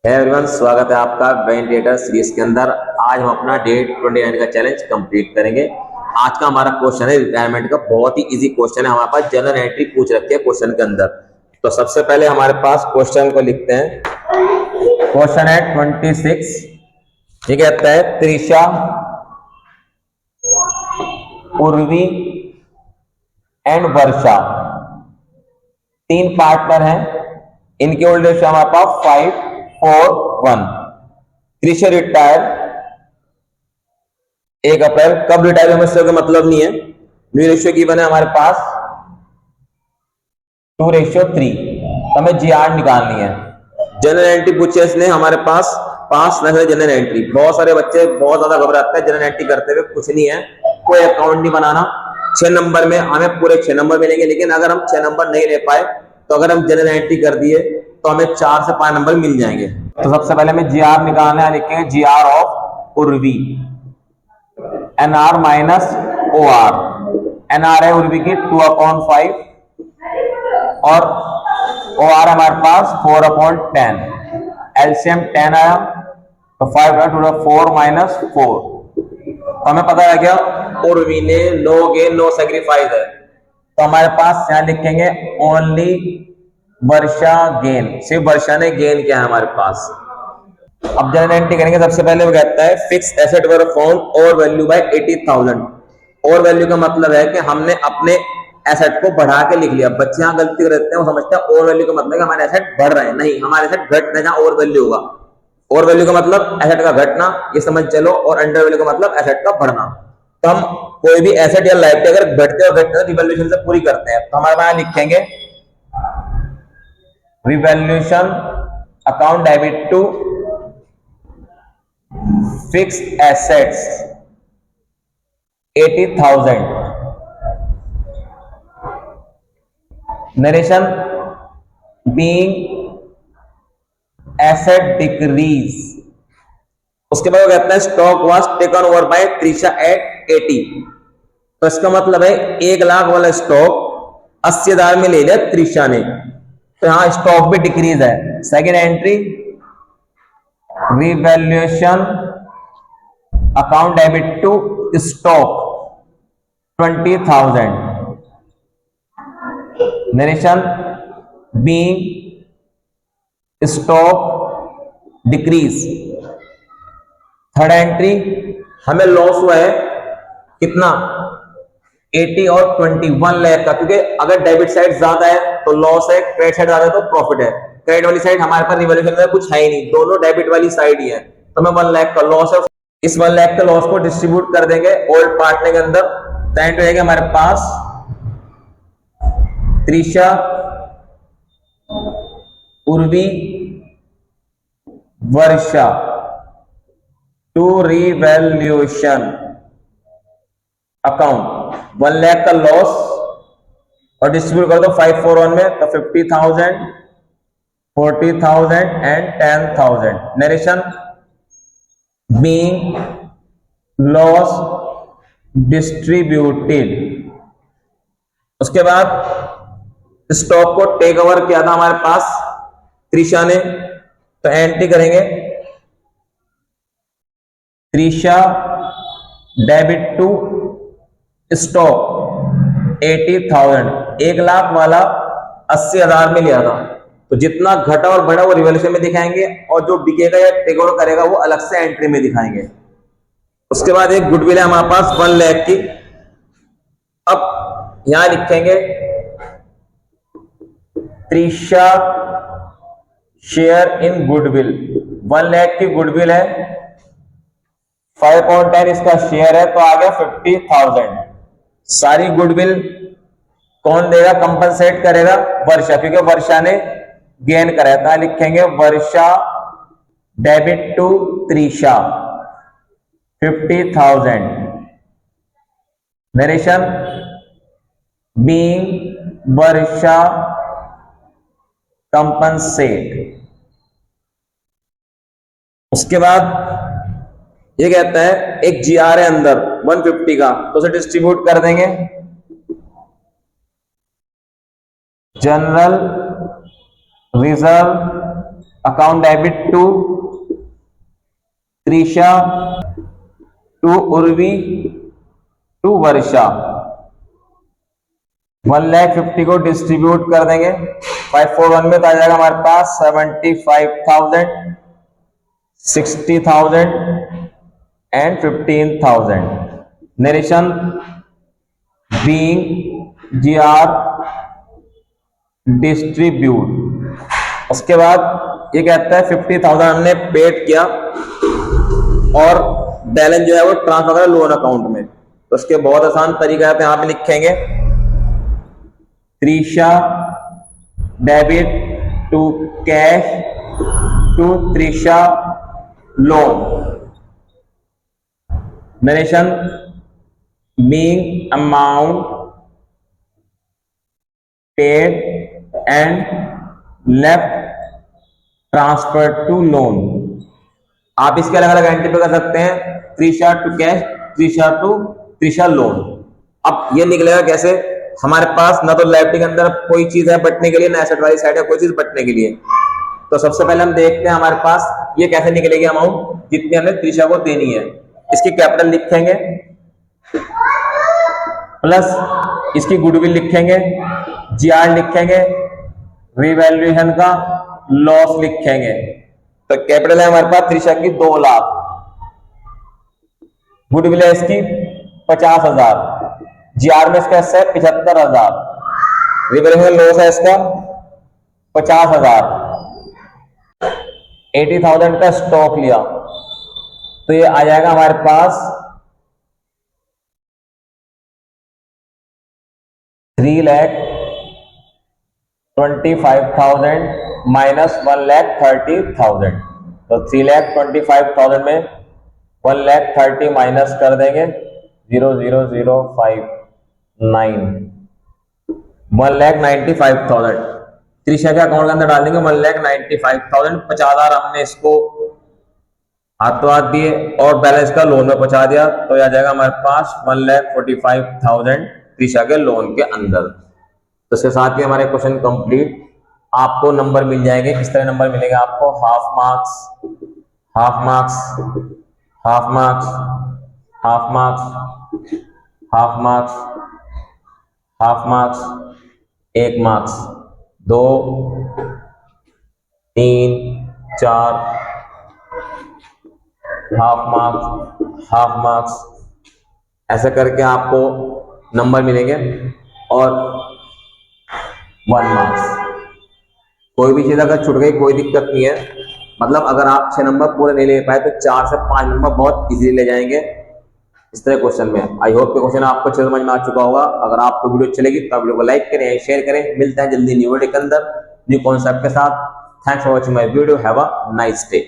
है एवरीवन, स्वागत है आपका ब्रेन डेटा सीरीज के अंदर। आज हम अपना डे 29 का चैलेंज कंप्लीट करेंगे। आज का हमारा क्वेश्चन है रिटायरमेंट का। बहुत ही इजी क्वेश्चन है। हमारे पास जनरल एंट्री पूछ रखी है क्वेश्चन के अंदर। तो सबसे पहले हमारे पास क्वेश्चन को लिखते हैं। क्वेश्चन है 26। ये कहता है त्रिशा, उर्वी एंड वर्षा तीन पार्टनर हैं। इनकी ओल्ड एज हमारे पास 5, 4, 1। त्रिशा रिटायर 1 अप्रैल। कब रिटायर हमें इससे मतलब नहीं है। न्यू रेशियो गिवन है हमारे पास 2:3। तो हमें जीआर निकालनी है। जनरल एंट्री पूछी है इसने हमारे पास 5 लाख है जनरल एंट्री। बहुत सारे बच्चे बहुत ज्यादा घबराते हैं जनरल एंट्री करते हुए। कुछ नहीं है, कोई अकाउंट नहीं बनाना। 6 नंबर में हमें पूरे 6 नंबर मिलेंगे, लेकिन अगर हम 6 नंबर नहीं ले पाए तो अगर हम जनरल एंट्री कर दिए तो हमें 4 से 5 नंबर मिल जाएंगे। तो सबसे पहले हमें जीआर निकालना है। लिखेंगे GR of Urvi, NR minus OR. NR है उर्वी की 2/5 और ओआर हमारे पास 4/10। एलसीएम 10 आया तो 5/4 माइनस 4। तो हमें पता है क्या, उर्वी ने नो गेन नो सेक्रीफाइस है। तो हमारे पास यहां लिखेंगे ओनली वर्षा गेन। सिर्फ वर्षा ने गेन किया है हमारे पास। अब जनरल एंट्री करेंगे। सबसे पहले वो कहता है फिक्स एसेट वर फाउंड और वैल्यू बाय 80,000। और वैल्यू का मतलब है कि हमने अपने एसेट को बढ़ा के लिख लिया। बच्चे यहाँ गलती करते हैं, वो समझते हैं और वैल्यू का मतलब है कि हमारे एसेट बढ़ रहे हैं। नहीं, हमारे एसेट घट रहे हैं जहां और वैल्यू होगा। और वैल्यू का मतलब एसेट का घटना, ये समझ चलो। और अंडर वैल्यू का मतलब एसेट का बढ़ना। तो हम कोई भी एसेट या लाइबिलिटी अगर घटते और घटते रिवैल्यूएशन से पूरी करते हैं। तो हमारे पास लिखेंगे revaluation account debit to fixed assets 80,000। Narration being asset decrease. उसके बाद वो कहता है stock was taken over by Trisha at 80। तो इसका मतलब है 1 लाख वाला स्टॉक 80,000 में ले लिया त्रिशा ने। तो यहां स्टॉक भी डिक्रीज है। Second entry revaluation account debit to stock 20,000। Narration being stock decrease. Third entry हमें लॉस हुआ है कितना, 80 और 21 लाख का। क्योंकि अगर डेबिट साइड ज्यादा है तो लॉस है, क्रेडिट साइड ज्यादा है तो प्रॉफिट है। क्रेडिट वाली साइड हमारे पास रिवैल्यूएशन में कुछ है ही नहीं, दोनों डेबिट वाली साइड ही है। तो हमें 1 लाख का लॉस है। इस 1 लाख के लॉस को डिस्ट्रीब्यूट कर देंगे ओल्ड पार्टनर के अंदर। तो रहेगा हमारे पास त्रिशा, उर्वी, वर्षा टू रिवैल्यूएशन अकाउंट 1 लाख का लॉस और डिस्ट्रीब्यूट कर दो 541 में। तो 50,000, 40,000 and 10,000। Narration being loss distributed. उसके बाद स्टॉक को टेक ओवर किया था हमारे पास त्रिशा ने। तो एंट्री करेंगे Trisha debit to stock 80,000। 1 lakh वाला 80,000 में लिया था। तो जितना घटा और बढ़ा वो रिवैल्यूएशन में दिखाएंगे, और जो बिकेगा या टेक ओवर करेगा वो अलग से एंट्री में दिखाएंगे। उसके बाद एक गुडविल है हमारे पास 1 लाख की। अब यहां लिखेंगे Trisha share in goodwill. 1 lakh की गुडविल है, 5/10 इसका शेयर है, तो आ गया 50,000। सारी गुडविल कौन देगा, कंपनसेट करेगा वर्षा, क्योंकि वर्षा ने गेन कराया था। लिखेंगे Varsha debit to Trisha 50,000। Narration being Varsha compensate. उसके बाद ये कहता है एक जीआर है अंदर 150 का, तो उसे डिस्ट्रीब्यूट कर देंगे। General reserve account debit to Trisha, to Urvi, to Varsha. 1,50,000 को डिस्ट्रीब्यूट कर देंगे 541 में, तो आ जाएगा हमारे पास 75,000, 60,000 and 15,000। Narration being GR distribute. उसके बाद ये कहता है 50,000 हमने पेड किया और बैलेंस जो है वो ट्रांसफर करा लोन अकाउंट में। तो उसके बहुत आसान तरीका है, यहां पे लिखेंगे Trisha debit to cash to Trisha loan. Narration being amount paid and left transfer to loan. आप इसके अलग अलग एंट्री पे कर सकते हैं, Trisha to cash, Trisha to Trisha loan. अब ये निकलेगा कैसे, हमारे पास ना तो लाइबिलिटी के अंदर कोई चीज है बटने के लिए, ना एसेट वाली साइड है कोई चीज बटने के लिए। तो सबसे पहले हम देखते हैं हमारे पास ये कैसे निकलेगी अमाउंट जितनी हमने त्रिशा को देनी है। इसकी कैपिटल लिखेंगे प्लस इसकी गुडविल लिखेंगे, GR लिखेंगे, रिवैल्यूएशन का लॉस लिखेंगे। तो कैपिटल है हमारे पास त्रिशा की 2 लाख, गुडविल है इसकी 50,000, GR में इसका हिस्सा है 75,000, रिवैल्यूएशन लॉस है इसका 50,000, 80,000 का स्टॉक लिया, तो ये आ जाएगा हमारे पास 3,25,000 माइनस 1,30,000। तो 3,25,000 में 1,30,000 माइनस कर देंगे 0,0059, 1,95,000 त्रिशा के अकाउंट के अंदर डाल देंगे 1,95,000। 50,000 हमने इसको हाथों हाथ दिए और बैलेंस का लोन में पहुंचा दिया, तो आ जाएगा हमारे पास 1,45,000 त्रिशा के लोन के अंदर। तो इसके साथ ही हमारे क्वेश्चन कंप्लीट। आपको नंबर मिल जाएंगे, किस तरह नंबर मिलेगा आपको, half marks, half marks, half marks, half marks, half marks, half marks, 1 marks, 2, 3, 4, half marks, half marks, ऐसे करके आपको नंबर मिलेंगे और 1 मार्क्स। कोई भी चीज अगर छूट गई कोई दिक्कत नहीं है, मतलब अगर आप 6 नंबर पूरे नहीं ले पाए तो 4 से 5 नंबर बहुत इजीली ले जाएंगे इस तरह क्वेश्चन में। आई होप कि क्वेश्चन आपको अच्छे समझ में आ चुका होगा। अगर आपको वीडियो अच्छी लगी तो वीडियो को लाइक करें, शेयर करें। मिलते हैं जल्दी न्यू वीडियो के अंदर न्यू कॉन्सेप्ट के साथ। Thanks for watching my video. Have a nice day.